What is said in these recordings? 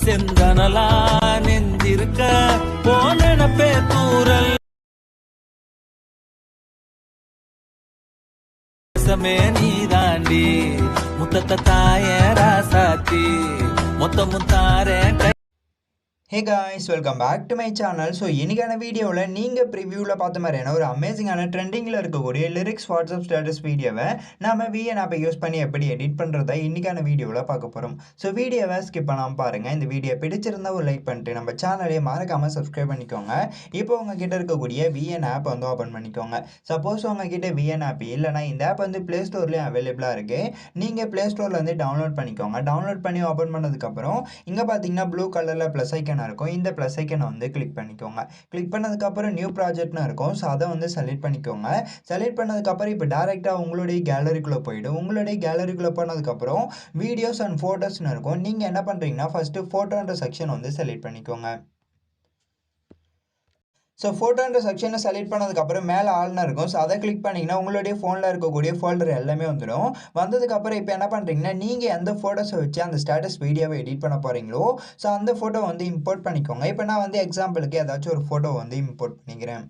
செந்தனலா நெஞ்சிருக்க போனப்பே தூரல் நீ தாண்டி முத்தத்த தாய ராசாத்தி மொத்த முத்தார Hey guys, welcome back to my channel. So இன்னைக்கான வீடியோவில் நீங்கள் ப்ரிவியூவில் பார்த்த மாதிரியான ஒரு அமேசிங்கான ட்ரெண்டிங்கில் இருக்கக்கூடிய லிரிக்ஸ் வாட்ஸ்அப் ஸ்டேட்டஸ் வீடியோவை நம்ம VN ஆப்பை யூஸ் பண்ணி எப்படி எடிட் பண்ணுறதை இன்றைக்கான வீடியோவில் பார்க்க போகிறோம். ஸோ வீடியோவை ஸ்கிப் பண்ணாமல் பாருங்கள். இந்த வீடியோ பிடிச்சிருந்தா ஒரு லைக் பண்ணிட்டு நம்ம சேனலையே மறக்காமல் சப்ஸ்கிரைப் பண்ணிக்கோங்க. இப்போ உங்ககிட்ட இருக்கக்கூடிய VN ஆப் வந்து ஓப்பன் பண்ணிக்கோங்க. சப்போஸ் உங்ககிட்ட VN ஆப் இல்லைனா இந்த ஆப் வந்து ப்ளே ஸ்டோர்லேயும் அவைலபிளாக இருக்குது. நீங்கள் ப்ளே ஸ்டோரில் வந்து டவுன்லோட் பண்ணிக்கோங்க. டவுன்லோட் பண்ணி ஓப்பன் பண்ணதுக்கப்புறம் இங்கே பார்த்தீங்கன்னா ப்ளூ கலரில் ப்ளஸ் ஐக்கன் இருக்கும். இந்த ப்ளஸ் ஐக்கனை வந்து கிளிக் பண்ணிக்கோங்க. கிளிக் பண்ணதுக்கப்புறம் நியூ ப்ராஜெக்ட்னு இருக்கும். ஸோ அதை வந்து செலக்ட் பண்ணிக்கோங்க. செலக்ட் பண்ணதுக்கப்புறம் இப்போ டேரெக்டாக உங்களுடைய கேலரிக்குள்ளே போயிடும். உங்களுடைய கேலரிக்குள்ளே போனதுக்கப்புறம் வீடியோஸ் அண்ட் ஃபோட்டோஸ்னு இருக்கும். நீங்கள் என்ன பண்ணுறீங்கன்னா ஃபஸ்ட்டு ஃபோட்டோன்ற செக்ஷன் வந்து செலக்ட் பண்ணிக்கோங்க. ஸோ ஃபோட்டோன்ற செக்ஷனை செலக்ட் பண்ணதுக்கப்புறம் மேலே ஆள்னு இருக்கும். ஸோ அதை கிளிக் பண்ணிங்கன்னா உங்களுடைய ஃபோனில் இருக்கக்கூடிய ஃபோல்டர் எல்லாமே வந்துடும். வந்ததுக்கப்புறம் இப்போ என்ன பண்ணுறீங்கன்னா நீங்கள் எந்த ஃபோட்டோஸை வச்சு அந்த ஸ்டேட்டஸ் வீடியோவை எடிட் பண்ண போகிறீங்களோ ஸோ அந்த ஃபோட்டோ வந்து இம்போர்ட் பண்ணிக்கோங்க. இப்போ நான் வந்து எக்ஸாம்பிளுக்கு ஏதாச்சும் ஒரு ஃபோட்டோ வந்து இம்போர்ட் பண்ணிக்கிறேன்.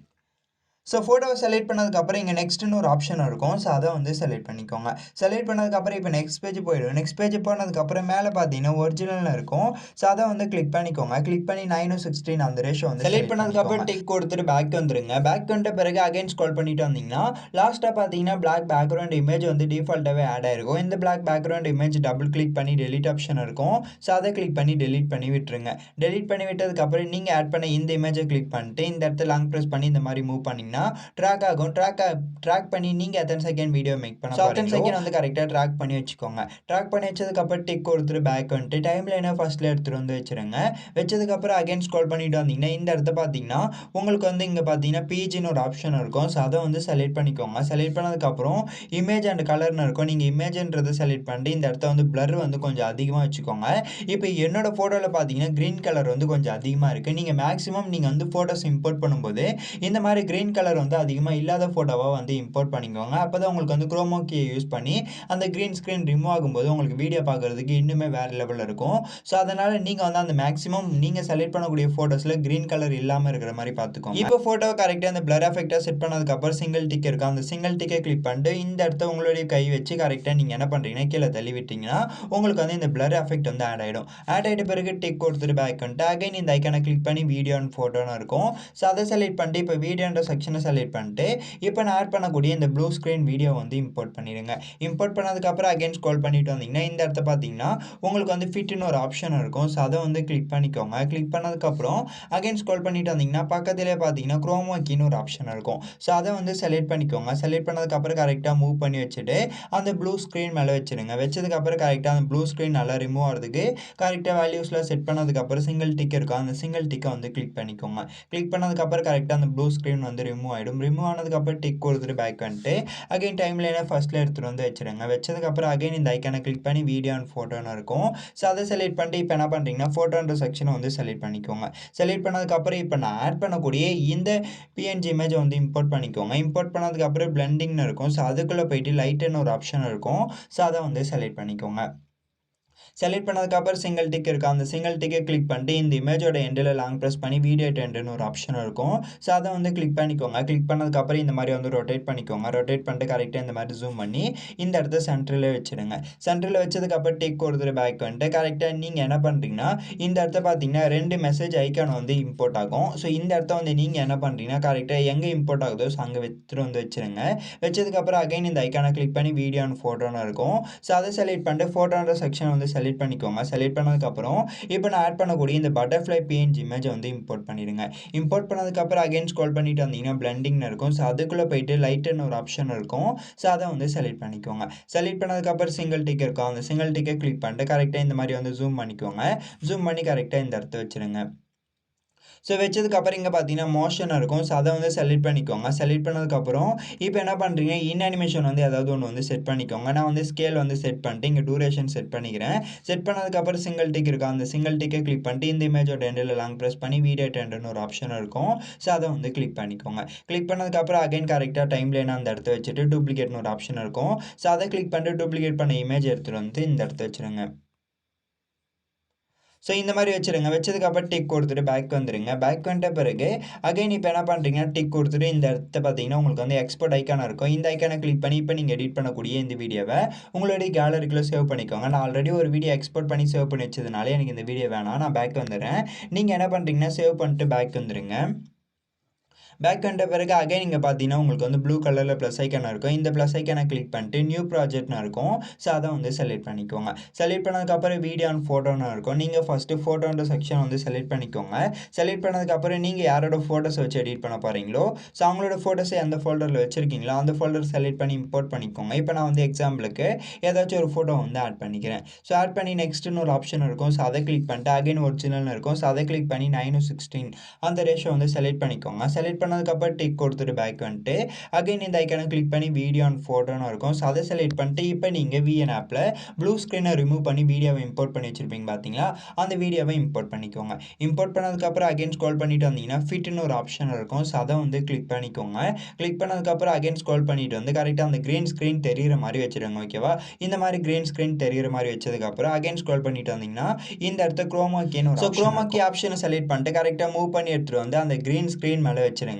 ஸோ ஃபோட்டோவை செலக்ட் பண்ணதுக்கப்புறம் இங்கே நெக்ஸ்ட்டுன்னு ஒரு ஆப்ஷன் இருக்கும். ஸோ அதை வந்து செலக்ட் பண்ணிக்கோங்க. செலக்ட் பண்ணதுக்கப்புறம் இப்போ நெக்ஸ்ட் பேஜ் போயிடும். நெக்ஸ்ட் பேஜ் போனதுக்கப்புறம் மேலே பார்த்தீங்கன்னா ஒரிஜினல் இருக்கும். ஸோ அதை வந்து கிளிக் பண்ணிக்கோங்க. கிளிக் பண்ணி 9:16 அந்த ரேஷோ வந்து செலக்ட் பண்ணதுக்கப்புறம் டிக் கொடுத்துட்டு பேக் வந்துருங்க. பேக் வந்த பிறகு அகைன் ஸ்க்ரோல் பண்ணிட்டு வந்தீங்கன்னா லாஸ்ட்டாக பார்த்தீங்கன்னா பிளாக் பேக்ரவுண்ட் இமேஜ் வந்து டிஃபால்ட்டாகவே ஆட் ஆயிருக்கும். இந்த black background image double click பண்ணி டெலிட் ஆப்ஷன் இருக்கும். ஸோ அதை கிளிக் பண்ணி டெலிட் பண்ணி விட்டுருங்க. டெலிட் பண்ணி விட்டதுக்கப்புறம் நீங்கள் ஆட் பண்ண இந்த இமேஜை கிளிக் பண்ணிட்டு இந்த இடத்துல லாங் ப்ரெஸ் பண்ணி இந்த மாதிரி மூவ் பண்ணிங்கன்னா ட்ராக் ஆகும். ட்ராக் பண்ணி நீங்கள் எத்தனை செகண்ட் வீடியோ மேக் பண்ண அத்தனை செகண்ட் வந்து கரெக்டாக ட்ராக் பண்ணி வச்சுக்கோங்க. ட்ராக் பண்ணி வச்சதுக்கப்புறம் டிக் கொடுத்துட்டு பேக் வந்துட்டு டைம் லைனை ஃபர்ஸ்ட்டில் எடுத்துகிட்டு வந்து வச்சுருங்க. வச்சதுக்கப்புறம் அகைன் ஸ்க்ரோல் பண்ணிட்டு வந்தீங்கன்னா இந்த இடத்த பார்த்தீங்கன்னா உங்களுக்கு வந்து இங்கே பார்த்தீங்கன்னா பிஜின்னு ஒரு ஆப்ஷன் இருக்கும். ஸோ அதை வந்து செலக்ட் பண்ணிக்கோங்க. செலக்ட் பண்ணதுக்கப்புறம் இமேஜ் அண்ட் கலர்னு இருக்கும். நீங்கள் இமேஜ்ன்றதை செலக்ட் பண்ணிட்டு இந்த இடத்த வந்து பிளர் வந்து கொஞ்சம் அதிகமாக வச்சுக்கோங்க. இப்போ என்னோட ஃபோட்டோவில் பார்த்தீங்கன்னா க்ரீன் கலர் வந்து கொஞ்சம் அதிகமாக இருக்குது. நீங்கள் மேக்ஸிமம் நீங்கள் வந்து ஃபோட்டோஸ் இம்போர்ட் பண்ணும்போது இந்த மாதிரி க்ரீன் கலர் வந்து அதிகமாக இல்லாத ஃபோட்டோவாக வந்து இம்போர்ட் பண்ணிக்கோங்க. அப்போ தான் உங்களுக்கு வந்து குரோமோ கீயை யூஸ் பண்ணி அந்த க்ரீன் ஸ்க்ரீன் ரிமூவ் ஆகும்போது உங்களுக்கு வீடியோ பார்க்குறதுக்கு இன்னுமே வேறு லெவலில் இருக்கும். ஸோ அதனால் நீங்கள் வந்து அந்த மேக்ஸிமம் நீங்கள் செலக்ட் பண்ணக்கூடிய ஃபோட்டோஸில் க்ரீன் கலர் இல்லாமல் இருக்கிற மாதிரி பார்த்துக்கோங்க. இப்போ ஃபோட்டோவை கரெக்டாக அந்த பிளர் எஃபெக்டாக செட் பண்ணதுக்கப்புறம் சிங்கிள் டிக் இருக்கும். அந்த சிங்கிள் டிக்கை கிளிக் பண்ணிட்டு இந்த இடத்த உங்களுடைய கை வச்சு கரெக்டாக நீங்கள் என்ன பண்ணுறீங்கன்னா கீழே தள்ளி விட்டீங்கன்னா உங்களுக்கு வந்து இந்த பிளர் எஃபெக்ட் வந்து ஆட் ஆகிடும். ஆட் ஆகிட்ட பிறகு டிக் கொடுத்துட்டு பேக் பண்ணிட்டு அகைன் இந்த ஐக்கானை கிளிக் பண்ணி வீடியோ அண்ட் ஃபோட்டோன்னு இருக்கும். ஸோ அதை செலக்ட் பண்ணிட்டு இப்போ வீடியோன்ற செக்ஷனை செலக்ட் பண்ணிட்டு இப்போ நான் ஆட் பண்ணக்கூடிய இந்த ப்ளூ ஸ்க்ரீன் வீடியோ வந்து இம்போர்ட் பண்ணிடுங்க. இம்போர்ட் பண்ணதுக்கப்புறம் அகைன் ஸ்க்ரோல் பண்ணிட்டு வந்தீங்கன்னா இந்த இடத்த பார்த்தீங்கன்னா உங்களுக்கு வந்து ஃபிட்னு ஒரு ஆப்ஷன் இருக்கும். ஸோ அதை வந்து கிளிக் பண்ணிக்கோங்க. கிளிக் பண்ணதுக்கப்புறம் அகைன் ஸ்க்ரோல் பண்ணிட்டு வந்தீங்கன்னா பக்கத்திலே பார்த்தீங்கன்னா குரோமோ கீன்னு ஒரு ஆப்ஷன் இருக்கும். ஸோ அதை வந்து செலக்ட் பண்ணிக்கோங்க. செலக்ட் பண்ணதுக்கப்புறம் கரெக்டாக மூவ் பண்ணி வச்சுட்டு அந்த ப்ளூ ஸ்க்ரீன் மேலே வச்சுருங்க. வச்சதுக்கப்புறம் கரெக்டாக அந்த ப்ளூ ஸ்க்ரீன் நல்லா ரிமூவ் ஆகிறதுக்கு கரெக்டாக வேல்யூஸில் செட் பண்ணதுக்கப்புறம் சிங்கிள் டிக் இருக்கும். அந்த சிங்கிள் டிக்கை வந்து கிளிக் பண்ணிக்கோங்க. கிளிக் பண்ணதுக்கப்புறம் கரெக்டாக அந்த ப்ளூ ஸ்க்ரீன் வந்து ரிமூவ் ஆகிடும். ரிமூவ் ஆனதுக்கப்புறம் டிக் கொடுத்துட்டு பேக் வந்துட்டு அகைன் டைம் லைனை ஃபர்ஸ்ட்டில் எடுத்துகிட்டு வந்து வச்சுருங்க. வச்சதுக்கப்புறம் அகைன் இந்த ஐக்கானை கிளிக் பண்ணி வீடியோ அண்ட் ஃபோட்டோன்னு இருக்கும். ஸோ அதை செலக்ட் பண்ணிட்டு இப்போ என்ன பண்ணுறீங்கன்னா ஃபோட்டோன்ற செக்ஷனை வந்து செலக்ட் பண்ணிக்கோங்க. செலக்ட் பண்ணதுக்கப்புறம் இப்போ நான் ஆட் பண்ணக்கூடிய இந்த பிஎன்ஜி இமேஜை வந்து இம்போர்ட் பண்ணிக்கோங்க. இம்போர்ட் பண்ணதுக்கப்புறம் பிளெண்டிங்னு இருக்கும். ஸோ அதுக்குள்ளே போயிட்டு லைட்டுன்னு ஒரு ஆப்ஷன் இருக்கும். ஸோ அதை வந்து செலக்ட் பண்ணிக்கோங்க. செலக்ட் பண்ணதுக்கப்புறம் சிங்கிள் டிக் இருக்குது. அந்த சிங்கிள் டிக்கை கிளிக் பண்ணிட்டு இந்த இமேஜோட எண்டில் லாங் ப்ரெஸ் பண்ணி வீடியோ எண்டுன்னு ஒரு ஆப்ஷன் இருக்கும். ஸோ அதை வந்து கிளிக் பண்ணிக்கோங்க. கிளிக் பண்ணதுக்கப்புறம் இந்த மாதிரி வந்து ரொட்டேட் பண்ணிக்கோங்க. ரொட்டேட் பண்ணிட்டு கரெக்டாக இந்த மாதிரி ஜூம் பண்ணி இந்த இடத்த சென்டரில் வச்சுடுங்க. சென்டரில் வச்சதுக்கப்புறம் டிக் கொடுத்துட்டு பேக் வந்துட்டு கரெக்டாக நீங்கள் என்ன பண்ணுறீங்கன்னா இந்த இடத்த பார்த்தீங்கன்னா 2 மெசேஜ் ஐக்கான் வந்து இம்போர்ட் ஆகும். ஸோ இந்த இடத்த வந்து நீங்கள் என்ன பண்ணுறீங்கன்னா கரெக்டாக எங்கே இம்போர்ட் ஆகுதோ ஸோ அங்கே எடுத்துகிட்டு வந்து வச்சுருங்க. வச்சதுக்கப்புறம் அகைன் இந்த ஐக்கானை கிளிக் பண்ணி வீடியோ அண்ட் ஃபோட்டோன்னு இருக்கும். ஸோ அதை செலக்ட் பண்ணிட்டு ஃபோட்டோன்ற செக்ஷன் வந்து செலக்ட் பண்ணிக்கோங்க. செலக்ட் பண்ணதுக்கப்புறம் இப்போ நான் ஆட் பண்ணக்கூடிய இந்த பட்டர்ஃப்ளை பிஎன்ஜி இமேஜை வந்து இம்போர்ட் பண்ணிடுங்க. இம்போர்ட் பண்ணதுக்கப்புறம் அகைன் ஸ்க்ரோல் பண்ணிட்டு வந்தீங்கன்னா பிளெண்டிங்னு இருக்கும். ஸோ அதுக்குள்ளே போயிட்டு லைட்டுன்னு ஒரு ஆப்ஷன் இருக்கும். ஸோ அதை வந்து செலக்ட் பண்ணிக்கோங்க. செலக்ட் பண்ணதுக்கப்புறம் சிங்கிள் டிக் இருக்கும். அந்த சிங்கிள் டிக்கை கிளிக் பண்ணிட்டு கரெக்டாக இந்த மாதிரி வந்து ஜூம் பண்ணிக்கோங்க. ஜூம் பண்ணி கரெக்டாக இந்த இடத்த வச்சுருங்க. ஸோ வச்சதுக்கப்புறம் இங்கே பார்த்தீங்கன்னா மோஷன் இருக்கும். ஸோ அதை வந்து செலக்ட் பண்ணிக்கோங்க. செலக்ட் பண்ணதுக்கப்புறம் இப்போ என்ன பண்ணுறீங்க இன் அனிமேஷன் வந்து ஏதாவது ஒன்று வந்து செட் பண்ணிக்கோங்க. நான் வந்து ஸ்கேல் வந்து செட் பண்ணிட்டு இங்கே டூரேஷன் செட் பண்ணிக்கிறேன். செட் பண்ணதுக்கப்புறம் சிங்கிள் டிக் இருக்கா அந்த சிங்கிள் டிக்கை கிளிக் பண்ணிட்டு இந்த இமேஜோட எண்டில் லாங் ப்ரெஸ் பண்ணி வீடியோ டெண்டுன்னு ஒரு ஆப்ஷன் இருக்கும். ஸோ அதை வந்து கிளிக் பண்ணிக்கோங்க. கிளிக் பண்ணதுக்கப்புறம் அகைன் கரெக்டாக டைம் லைன் அந்த இடத்த வச்சுட்டு டூப்ளிகேட்னு ஒரு ஆப்ஷன் இருக்கும். ஸோ அதை கிளிக் பண்ணிட்டு டூப்ளிகேட் பண்ண இமேஜ் எடுத்துகிட்டு வந்து இந்த இடத்த வச்சுருங்க. ஸோ இந்த மாதிரி வச்சுருங்க. வச்சதுக்கப்புறம் டிக் கொடுத்துட்டு பேக் வந்துடுங்க. பேக் வந்துட்ட பிறகு அகைன் இப்போ என்ன பண்ணுறீங்கன்னா டிக் கொடுத்துட்டு இந்த இடத்த பார்த்தீங்கன்னா உங்களுக்கு வந்து எக்ஸ்போர்ட் ஐக்கான இருக்கும். இந்த ஐக்கானை கிளிக் பண்ணி இப்போ நீங்கள் எடிட் பண்ணக்கூடிய இந்த வீடியோவை உங்களுடைய கேலரிக்குள்ளே சேவ் பண்ணிக்கோங்க. நான் ஆல்ரெடி ஒரு வீடியோ எக்ஸ்போர்ட் பண்ணி சேவ் பண்ணி வச்சதுனால எனக்கு இந்த வீடியோ வேணாம். நான் பேக் வந்துடுறேன். நீங்கள் என்ன பண்ணுறீங்கன்னா சேவ் பண்ணிட்டு பேக் வந்துடுங்க. பேக் வந்த பிறகு அகைன் இங்கே பார்த்தீங்கன்னா உங்களுக்கு வந்து ப்ளூ கலரில் ப்ளஸ் ஐக்கான இருக்கும். இந்த ப்ளஸ் ஐக்கானை கிளிக் பண்ணிட்டு நியூ ப்ராஜெக்ட்னு இருக்கும். ஸோ அதை வந்து செலக்ட் பண்ணிக்கோங்க. செலக்ட் பண்ணதுக்கப்புறம் வீடியோ அண்ட் ஃபோட்டோன்னு இருக்கும். நீங்கள் ஃபஸ்ட்டு ஃபோட்டோன்ற செக்ஷன் வந்து செலக்ட் பண்ணிக்கோங்க. செலக்ட் பண்ணதுக்கப்புறம் நீங்கள் யாரோட ஃபோட்டோஸ் வச்சு எடிட் பண்ண போகிறீங்களோ ஸோ அவங்களோட ஃபோட்டோஸை எந்த ஃபோல்டரில் வச்சுருக்கீங்களோ அந்த ஃபோல்டர் செலக்ட் பண்ணி இம்போர்ட் பண்ணிக்கோங்க. இப்போ நான் வந்து எக்ஸாம்பிளுக்கு ஏதாச்சும் ஒரு ஃபோட்டோ வந்து ஆட் பண்ணிக்கிறேன். ஸோ ஆட் பண்ணி நெக்ஸ்ட்டுன்னு ஒரு ஆப்ஷன் இருக்கும். ஸோ அதை கிளிக் பண்ணிட்டு அகைன் ஒரிஜினல்னு இருக்கும். ஸோ அதை கிளிக் பண்ணி 9:16 அந்த ரேஷியோ வந்து செலக்ட் பண்ணிக்கோங்க. செலக்ட் பண்ணதுக்கப்புறம் டிக் கொடுத்துட்டு பேக் வந்துட்டு அகைன் இந்த ஐக்கானை கிளிக் பண்ணி வீடியோ அண்ட் ஃபோட்டோன்னு இருக்கும். ஸோ அதை செலக்ட் பண்ணிட்டு இப்போ நீங்கள் விஎன் ஆப்பில் ப்ளூ ஸ்க்ரீனை ரிமூவ் பண்ணி வீடியோவை இம்போர்ட் பண்ணி வச்சுருப்பீங்க பார்த்தீங்களா, அந்த வீடியோவை இம்போர்ட் பண்ணிக்கோங்க. இம்போர்ட் பண்ணதுக்கப்புறம் அகைன் ஸ்க்ரோல் பண்ணிட்டு வந்தீங்கன்னா ஃபிட்னு ஒரு ஆப்ஷன் இருக்கும். ஸோ அதை வந்து கிளிக் பண்ணிக்கோங்க. கிளிக் பண்ணதுக்கப்புறம் அகைன் ஸ்க்ரோல் பண்ணிட்டு வந்து கரெக்டாக அந்த க்ரீன் ஸ்க்ரீன் தெரிகிற மாதிரி வச்சுருங்க. ஓகேவா, இந்த மாதிரி க்ரீன் ஸ்க்ரீன் தெரிகிற மாதிரி வச்சதுக்கப்புறம் அகைன் ஸ்க்ரோல் பண்ணிட்டு வந்தீங்கன்னா இந்த இடத்த குரோமா கீன்னு ஸோ குரோமா கீ ஆப்ஷனை செலக்ட் பண்ணிட்டு கரெக்டாக மூவ் பண்ணி எடுத்துகிட்டு வந்து அந்த க்ரீன் ஸ்க்ரீன் மேலே வச்சுருங்க.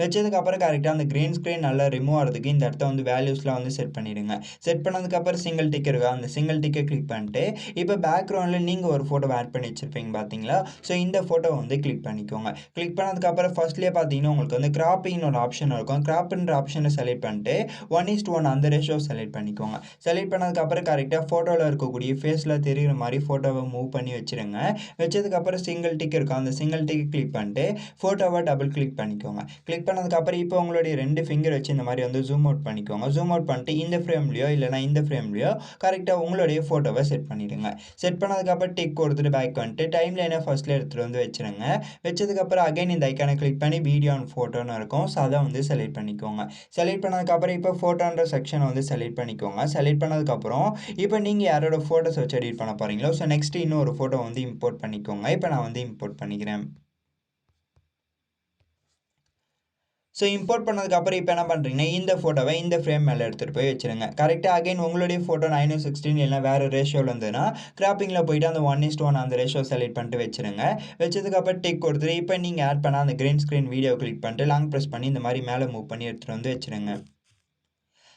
வச்சதுக்கப்புறம் கரெக்டாக அந்த க்ரீன் ஸ்க்ரீன் நல்லா ரிமூவ் ஆகிறதுக்கு இந்த இடத்த வந்து வேல்யூஸ்லாம் வந்து செட் பண்ணிவிடுங்க. செட் பண்ணதுக்கப்புறம் சிங்கிள் டிக் இருக்கா, அந்த சிங்கிள் டிக்கை கிளிக் பண்ணிட்டு இப்போ பேக்ரவுண்டில் நீங்கள் ஒரு ஃபோட்டோ ஆட் பண்ணி வச்சுருப்பீங்க பார்த்தீங்களா, ஸோ இந்த ஃபோட்டோ வந்து கிளிக் பண்ணிக்கோங்க. கிளிக் பண்ணதுக்கப்புறம் ஃபர்ஸ்ட்லேயே பார்த்தீங்கன்னா உங்களுக்கு வந்து கிராப்பிங்னு ஒரு ஆப்ஷன் இருக்கும். கிராப்ன்ற ஆப்ஷனை செலக்ட் பண்ணிட்டு 1:1 அந்த ரேஷியோ செலக்ட் பண்ணிக்கோங்க. செலக்ட் பண்ணதுக்கப்புறம் கரெக்டாக ஃபோட்டோவில் இருக்கக்கூடிய ஃபேஸில் தெரிகிற மாதிரி ஃபோட்டோவை மூவ் பண்ணி வச்சுருங்க. வச்சதுக்கப்புறம் சிங்கிள் டிக் இருக்கும். அந்த சிங்கிள் டிக்கை கிளிக் பண்ணிட்டு ஃபோட்டோவை டபுள் கிளிக் பண்ணிக்கோங்க. கிளிக் பண்ணதுக்கப்புறம் இப்போ உங்களுடைய 2 ஃபிங்கர் வச்சு இந்த மாதிரி வந்து ஜூம் அவுட் பண்ணிக்கோங்க. ஜூம் அவுட் பண்ணிட்டு இந்த ஃப்ரேம்லையோ இல்லைனா இந்த ஃப்ரேம்லையோ கரெக்டாக உங்களுடைய ஃபோட்டோவை செட் பண்ணிவிடுங்க. செட் பண்ணதுக்கப்புறம் டிக் கொடுத்துட்டு பேக் வந்துட்டு டைம் லைனை ஃபர்ஸ்ட்டில் எடுத்துகிட்டு வந்து வச்சுருங்க. வச்சதுக்கப்புறம் அகைன் இந்த ஐக்கானை கிளிக் பண்ணி வீடியோ அண்ட் ஃபோட்டோன்னு இருக்கும். ஸோ அதை வந்து செலக்ட் பண்ணிக்கோங்க. செலக்ட் பண்ணதுக்கப்புறம் இப்போ ஃபோட்டோன்ற செக்ஷனை வந்து செலக்ட் பண்ணிக்கோங்க. செலக்ட் பண்ணதுக்கப்புறம் இப்போ நீங்கள் யாரோட ஃபோட்டோஸ் வச்சு எடிட் பண்ண போகிறீங்களோ ஸோ நெக்ஸ்ட்டு இன்னொரு ஃபோட்டோ வந்து இம்போர்ட் பண்ணிக்கோங்க. இப்போ நான் வந்து இம்போர்ட் பண்ணிக்கிறேன். ஸோ இம்போர்ட் பண்ணதுக்கப்புறம் இப்போ என்ன பண்ணுறீங்கன்னா இந்த ஃபோட்டோவை இந்த ஃப்ரேம் மேலே எடுத்துகிட்டு போய் வச்சுருங்க. கரெக்டாக அகைன் உங்களுடைய ஃபோட்டோ 9:16 இல்லைனா வேறு ரேஷியோவில் இருந்ததுன்னா கிராப்பிங்கில் போய்ட்டு அந்த 1:1 அந்த ரேஷியோ செலக்ட் பண்ணிட்டு வச்சுருங்க. வச்சதுக்கப்புறம் டிக் கொடுத்துட்டு இப்போ நீங்கள் ஆட் பண்ண அந்த க்ரீன் ஸ்க்ரீன் வீடியோ கிளிக் பண்ணிட்டு லாங் ப்ரெஸ் பண்ணி இந்த மாதிரி மேலே மூவ் பண்ணி எடுத்துகிட்டு வந்து வச்சுருங்க.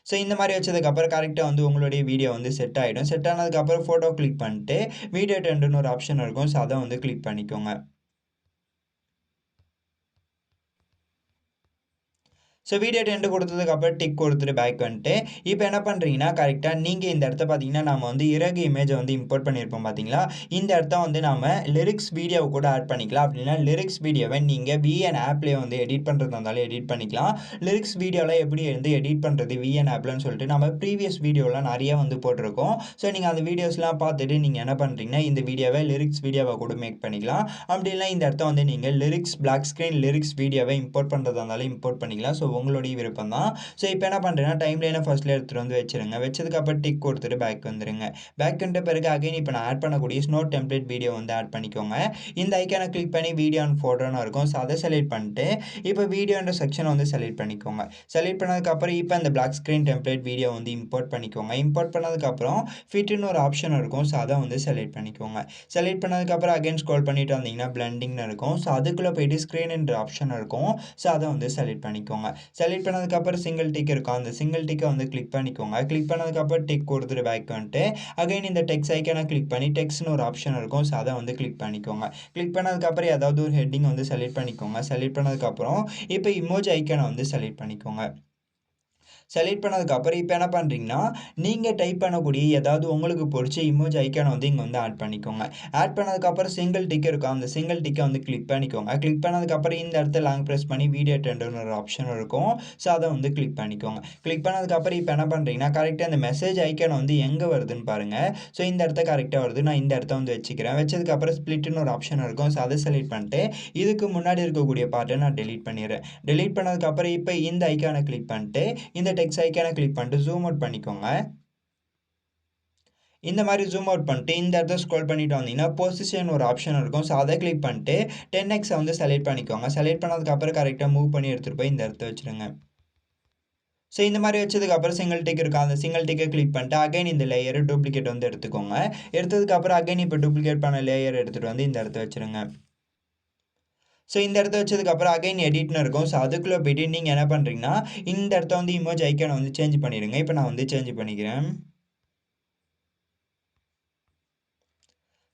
ஸோ இந்த மாதிரி வச்சதுக்கப்புறம் கரெக்டாக வந்து உங்களுடைய வீடியோ வந்து செட் ஆகிடும். செட் ஆனதுக்கப்புறம் ஃபோட்டோ கிளிக் பண்ணிட்டு வீடியோ டெண்டுன்னு ஒரு ஆப்ஷன் இருக்கும். ஸோ அதை வந்து கிளிக் பண்ணிக்கோங்க. ஸோ வீடியோ டெண்டு கொடுத்ததுக்கப்புறம் டிக் கொடுத்துட்டு பேக் வந்துட்டு இப்போ என்ன பண்ணுறீங்கன்னா கரெக்டாக நீங்கள் இந்த இடத்த பார்த்தீங்கன்னா நம்ம வந்து இறகு இமேஜை வந்து இம்போர்ட் பண்ணியிருப்போம் பார்த்தீங்களா, இந்த இடத்த வந்து நம்ம லிரிக்ஸ் வீடியோவை கூட ஆட் பண்ணிக்கலாம். அப்படின்னா லிரிக்ஸ் வீடியோவை நீங்கள் விஎன் ஆப்லேயே வந்து எடிட் பண்ணுறதா இருந்தாலும் எடிட் பண்ணிக்கலாம். லிரிக்ஸ் வீடியோவில் எப்படி வந்து எடிட் பண்ணுறது விஎன் ஆப்லன்னு சொல்லிட்டு நம்ம ப்ரீவியஸ் வீடியோலாம் நிறைய வந்து போட்டிருக்கோம். ஸோ நீங்கள் அந்த வீடியோஸ்லாம் பார்த்துட்டு நீங்கள் என்ன பண்ணுறீங்கன்னா இந்த வீடியோவை லிரிக்ஸ் வீடியோவை கூட மேக் பண்ணிக்கலாம். அப்படி இல்லை இந்த இடத்த வந்து நீங்கள் லிரிக்ஸ் பிளாக் ஸ்க்ரீன் லிரிக்ஸ் வீடியோவை இம்போர்ட் பண்ணுறதா இருந்தாலும் இம்போர்ட் பண்ணிக்கலாம். ஸோ உங்களுடைய விருப்பம் தான். ஸோ இப்போ என்ன பண்ணுறேன்னா டைம் லைனை ஃபர்ஸ்ட்டில் எடுத்துகிட்டு வந்து வச்சுருங்க. வச்சதுக்கப்புறம் டிக் கொடுத்துட்டு பேக் வந்துடுங்க. பேக் வந்துட்ட பிறகு அகைன் இப்போ நான் ஆட் பண்ணக்கூடிய ஸ்னோ டெம்ப்ளேட் வீடியோ வந்து ஆட் பண்ணிக்கோங்க. இந்த ஐக்கானை கிளிக் பண்ணி வீடியோ அண்ட் ஃபோட்டோன்னு இருக்கும். ஸோ அதை செலக்ட் பண்ணிட்டு இப்போ வீடியோன்ற செக்ஷனை வந்து செலக்ட் பண்ணிக்கோங்க. செலக்ட் பண்ணதுக்கப்புறம் இப்போ இந்த பிளாக் ஸ்க்ரீன் டெம்ப்ளேட் வீடியோ வந்து இம்போர்ட் பண்ணிக்கோங்க. இம்போர்ட் பண்ணதுக்கப்புறம் ஃபிட்னு ஒரு ஆப்ஷன் இருக்கும். ஸோ அதை வந்து செலக்ட் பண்ணிக்கோங்க. செலக்ட் பண்ணதுக்கப்புறம் அகைன் ஸ்க்ரோல் பண்ணிட்டு வந்தீங்கன்னா பிளண்டிங்னு இருக்கும். ஸோ அதுக்குள்ளே போயிட்டு ஸ்க்ரீன்ன்ற ஆப்ஷன் இருக்கும். ஸோ அதை வந்து செலக்ட் பண்ணிக்கோங்க. செலக்ட் பண்ணதுக்கப்புறம் சிங்கிள் டிக் இருக்கும். அந்த சிங்கிள் டிக்கை வந்து கிளிக் பண்ணிக்கோங்க. கிளிக் பண்ணதுக்கப்புறம் டிக் கொடுத்துட்டு பேக் வந்துட்டு அகைன் இந்த டெக்ஸ்ட் ஐக்கானை கிளிக் பண்ணி டெக்ஸ்ட்னு ஒரு ஆப்ஷன் இருக்கும். ஸோ அதை வந்து கிளிக் பண்ணிக்கோங்க. கிளிக் பண்ணதுக்கப்புறம் ஏதாவது ஒரு ஹெட்டிங் வந்து செலக்ட் பண்ணிக்கோங்க. செலக்ட் பண்ணதுக்கப்புறம் இப்போ இமோஜி ஐக்கானை வந்து செலக்ட் பண்ணிக்கோங்க. செலக்ட் பண்ணதுக்கப்புறம் இப்போ என்ன பண்ணுறீங்கன்னா நீங்கள் டைப் பண்ணக்கூடிய ஏதாவது உங்களுக்கு பிடிச்ச இமோஜி ஐக்கானை வந்து இங்கே வந்து ஆட் பண்ணிக்கோங்க. ஆட் பண்ணதுக்கப்புறம் சிங்கிள் டிக் இருக்கும். அந்த சிங்கிள் டிக்கை வந்து கிளிக் பண்ணிக்கோங்க. கிளிக் பண்ணதுக்கப்புறம் இந்த இடத்துல லாங் ப்ரெஸ் பண்ணி வீடியோ டெண்டுன்னு ஒரு ஆப்ஷன் இருக்கும். ஸோ அதை வந்து கிளிக் பண்ணிக்கோங்க. கிளிக் பண்ணதுக்கப்புறம் இப்போ என்ன பண்ணுறீங்கன்னா கரெக்டாக அந்த மெசேஜ் ஐக்கானை வந்து எங்கே வருதுன்னு பாருங்கள். ஸோ இந்த இடத்த கரெக்டாக வருது. நான் இந்த இடத்த வந்து வச்சுக்கிறேன். வச்சதுக்கப்புறம் ஸ்ப்ளிட்னு ஒரு ஆப்ஷன் இருக்கும். ஸோ அதை செலக்ட் பண்ணிட்டு இதுக்கு முன்னாடி இருக்கக்கூடிய பார்ட்டை நான் டெலீட் பண்ணிடுறேன். டெலீட் பண்ணதுக்கப்புறம் இப்போ இந்த ஐக்கானை கிளிக் பண்ணிட்டு இந்த டெக்ஸ்ட் ஐக்கானை கிளிக் பண்ணிட்டு ஜூம் அவுட் பண்ணிக்கோங்க. இந்த மாதிரி ஜூம் அவுட் பண்ணிட்டு இந்த இடத்த ஸ்க்ரோல் பண்ணிட்டு வந்தீங்கன்னா பொசிஷன் ஒரு ஆப்ஷன் இருக்கும். ஸோ அதை கிளிக் பண்ணிட்டு 10x வந்து செலக்ட் பண்ணிக்கோங்க. செலக்ட் பண்ணதுக்கப்புறம் கரெக்டாக மூவ் பண்ணி எடுத்துகிட்டு போய் இந்த இடத்த வச்சுருங்க. ஸோ இந்த மாதிரி வச்சதுக்கப்புறம் சிங்கிள் டிக் இருக்கும், அந்த சிங்கிள் டிக்கை கிளிக் பண்ணிட்டு அகைன் இந்த லேயர் டூப்ளிகேட் வந்து எடுத்துக்கோங்க. எடுத்ததுக்கப்புறம் அகைன் இப்போ டூப்ளிகேட் பண்ண லேயர் எடுத்துகிட்டு வந்து இந்த இடத்த வச்சுருங்க. ஸோ இந்த இடத்த வச்சதுக்கப்புறம் அகைன் எடிட்னு இருக்கும். ஸோ அதுக்குள்ளே போய்ட்டு நீங்கள் என்ன பண்ணுறீங்கன்னா இந்த இடத்த வந்து இமோஜ் ஐக்கானை வந்து சேஞ்ச் பண்ணிடுங்க. இப்போ நான் வந்து சேஞ்ச் பண்ணிக்கிறேன்.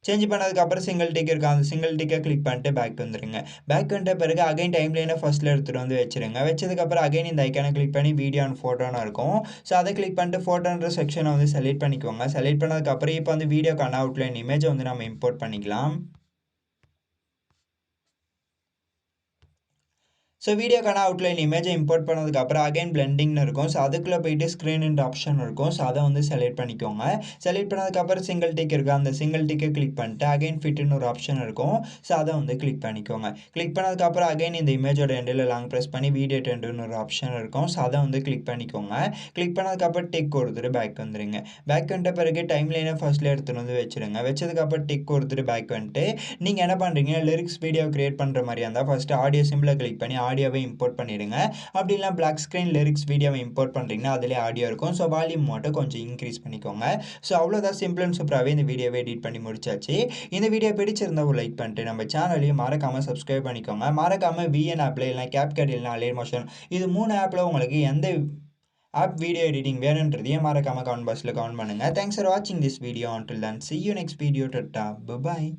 சேஞ்ச் பண்ணதுக்கப்புறம் சிங்கிள் டிக் இருக்கும், அந்த சிங்கிள் டிக்கை கிளிக் பண்ணிட்டு பேக் வந்துடுங்க. பேக் வந்துட்ட பிறகு அகைன் டைம் லைனை ஃபஸ்ட்டில் எடுத்துகிட்டு வந்து வச்சுருங்க. வச்சதுக்கப்புறம் அகைன் இந்த ஐக்கானை கிளிக் பண்ணி வீடியோ அண்ட் ஃபோட்டோன்னு இருக்கும். ஸோ அதை கிளிக் பண்ணிட்டு ஃபோட்டோன்ற செக்ஷனை வந்து செலக்ட் பண்ணிக்கோங்க. செலக்ட் பண்ணதுக்கப்புறம் இப்போ வந்து வீடியோக்கான அவுட்லைன் இமேஜை வந்து நம்ம இம்போர்ட் பண்ணிக்கலாம். ஸோ வீடியோக்கான அவுட்லைன் இமேஜை இம்போர்ட் பண்ணதுக்கப்புறம் அகைன் பிளெண்டிங்னு இருக்கும். ஸோ அதுக்குள்ளே போயிட்டு ஸ்க்ரீன் ஆப்ஷன் இருக்கும். ஸோ அதை வந்து செலக்ட் பண்ணிக்கோங்க. செலக்ட் பண்ணதுக்கப்புறம் சிங்கிள் டிக் இருக்குது, அந்த சிங்கிள் டிக்கை கிளிக் பண்ணிட்டு அகைன் ஃபிட்னு ஒரு ஆப்ஷன் இருக்கும். ஸோ அதை வந்து கிளிக் பண்ணிக்கோங்க. கிளிக் பண்ணதுக்கப்புறம் அகைன் இந்த இமேஜோட எண்டில் லாங் ப்ரெஸ் பண்ணி வீடியோ டெண்டுன்னு ஒரு ஆப்ஷன் இருக்கும். ஸோ அதை வந்து கிளிக் பண்ணிக்கோங்க. கிளிக் பண்ணதுக்கப்புறம் டிக் கொடுத்துட்டு பேக் வந்துடுங்க. பேக் வந்துட்ட பிறகு டைம் லைனை ஃபஸ்ட்டில் எடுத்துகிட்டு வந்து வச்சுருங்க. வச்சதுக்கப்புறம் டிக் கொடுத்துட்டு பேக் வந்துட்டு நீங்கள் என்ன பண்ணுறீங்க, லிரிக்ஸ் வீடியோ கிரியேட் பண்ணுற மாதிரி இருந்தால் ஃபஸ்ட்டு ஆடியோ சிம்பிளை கிளிக் பண்ணி ஆடியோவை இம்போர்ட் பண்ணிடுங்க. அப்படி இல்லை பிளாக் ஸ்க்ரீன் லிரிக்ஸ் வீடியோவை இம்போர்ட் பண்ணுறீங்கன்னா அதிலே ஆடியோ இருக்கும். ஸோ வால்யூம் மட்டும் கொஞ்சம் இன்க்ரீஸ் பண்ணிக்கோங்க. ஸோ அவ்வளோதான், சிம்பிள் அண்ட் சூப்பராகவே இந்த வீடியோவை எடிட் பண்ணி முடிச்சாச்சு. இந்த வீடியோ பிடிச்சிருந்தா ஒரு லைக் பண்ணிட்டு நம்ம சேனலையும் மறக்காமல் சப்ஸ்கிரைப் பண்ணிக்கோங்க. மறக்காமல் VN ஆப்பில் இல்லைனா CapCut இல்லைனா Airmotion இது 3 ஆப்பில் உங்களுக்கு எந்த ஆப் வீடியோ எடிட்டிங் வேணுன்றதையும் மறக்காமல் கமெண்ட் பாக்ஸில் கமெண்ட் பண்ணுங்கள். தேங்க்ஸ் ஃபார் வாட்சிங் this video. until then see you next video. Tata, bye bye.